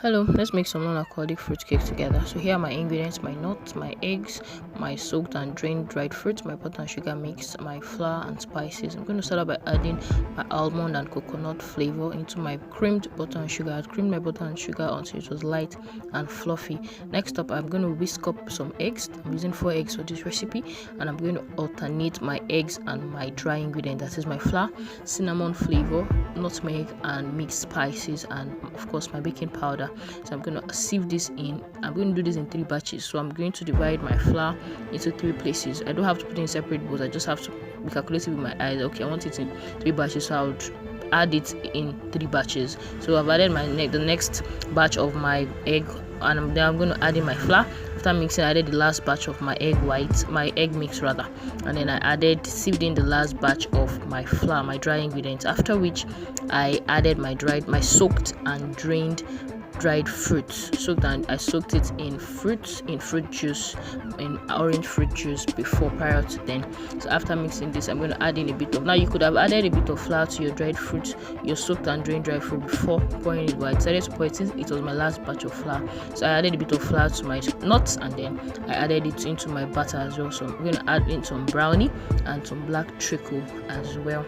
Hello, let's make some non-alcoholic fruit cake together. So here are my ingredients: my nuts, my eggs, my soaked and drained dried fruit, my butter and sugar mix, my flour and spices. I'm going to start out by adding my almond and coconut flavor into my creamed butter and sugar. I'd creamed my butter and sugar until it was light and fluffy. Next up, I'm going to whisk up some eggs. I'm using 4 eggs for this recipe, and I'm going to alternate my eggs and my dry ingredient, that is my flour, cinnamon flavor, nutmeg, and mixed spices, and of course my baking powder. So I'm going to sieve this in. I'm going to do this in 3 batches. So I'm going to divide my flour into 3 places. I don't have to put it in separate bowls. I just have to be calculative with my eyes. Okay, I want it in 3 batches, so I would add it in 3 batches. So I've added the next batch of my egg, and then I'm going to add in my flour. After mixing, I added the last batch of my egg mix rather, and then I sieved in the last batch of my flour, my dry ingredients. After which I added my soaked and drained dried fruits. I soaked it in fruit juice, in orange fruit juice prior to then. So after mixing this, I'm going to add in a bit of, now you could have added a bit of flour to your dried fruit, your soaked and drained dried fruit before pouring it, but I decided to pour it in. It was my last batch of flour, so I added a bit of flour to my nuts, and then I added it into my butter as well. So I'm going to add in some brownie and some black treacle as well.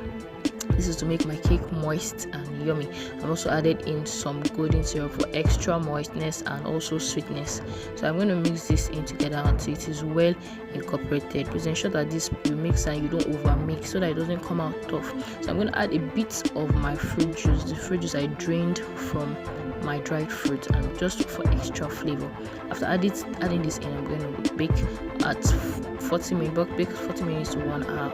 This is to make my cake moist and yummy. I've also added in some golden syrup for extra moistness and also sweetness. So I'm going to mix this in together until it is well incorporated. Please ensure that you mix and you don't over mix so that it doesn't come out tough. So I'm going to add a bit of my fruit juice, the fruit juice I drained from my dried fruit, and just for extra flavor. After adding this in, I'm going to bake at 40 minutes to 1 hour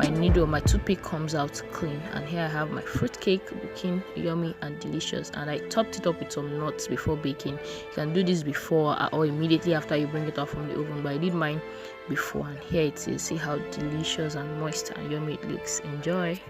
until my toothpick comes out clean. And here I have my fruit cake looking yummy and delicious, and I topped it up with some nuts before baking. You can do this before or immediately after you bring it out from the oven, but I did mine before, and here it is. See how delicious and moist and yummy it looks. Enjoy.